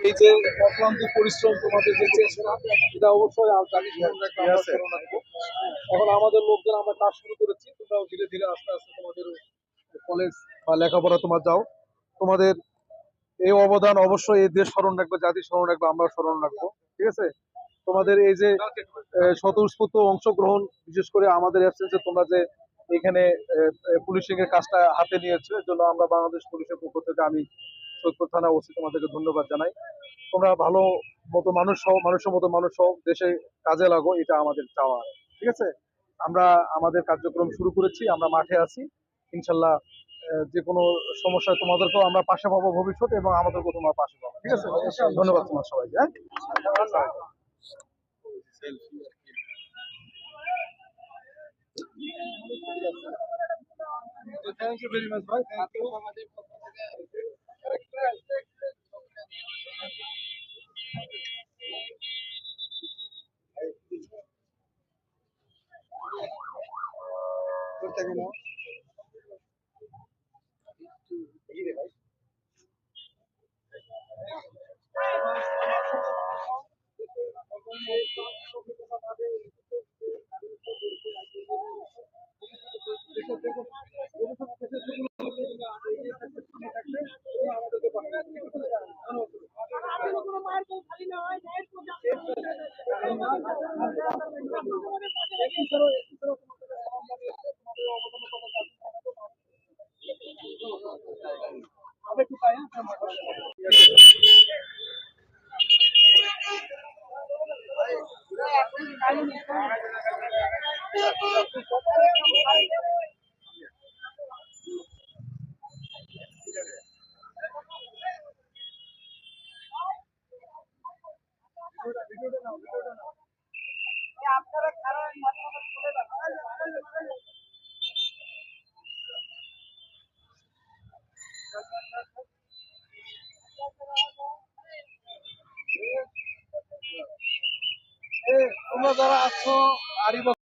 এই যে অক্লান্ত পরিশ্রম, তোমাদের যে চেষ্টা, এটা অবশ্যই জানি স্মরণ রাখবো। এখন আমাদের লোকজন আমরা কাজ শুরু করেছি, তোমরাও ধীরে ধীরে আস্তে আস্তে তোমাদের কলেজ বা লেখাপড়া তোমার যাও। তোমাদের এই অবদান অবশ্যই এই দেশ স্মরণ রাখবে, জাতি স্মরণ রাখবে, আমরা স্মরণ রাখবো। ঠিক আছে, তোমাদের এই যে স্বতঃস্ফূর্ত অংশগ্রহণ, বিশেষ করে আমাদের অ্যাবসেন্সে তোমরা যে এখানে পুলিশিং এর কাজটা হাতে নিয়েছো, এর জন্য আমরা বাংলাদেশ পুলিশের পক্ষ থেকে আমি সৈয়দপুর থানা ওসি তোমাদেরকে ধন্যবাদ জানাই। তোমরা ভালো মতো মানুষ হও, মানুষের মতো মানুষ হও, দেশে কাজে লাগো, এটা আমাদের চাওয়া। ঠিক আছে, আমরা আমাদের কার্যক্রম শুরু করেছি, আমরা মাঠে আছি ইনশাল্লাহ। যে কোনো সমস্যায় তোমাদেরকেও আমরা পাশে পাবো ভবিষ্যতে, এবং আমাদেরকেও তোমার পাশে পাবো। ঠিক আছে, ধন্যবাদ তোমার সবাইকে। হ্যাঁ, থ্যাংক ইউ ভেরি মাচ ভাই, থ্যাংক ইউ। তোমরা যারা আছো আড়ি বছর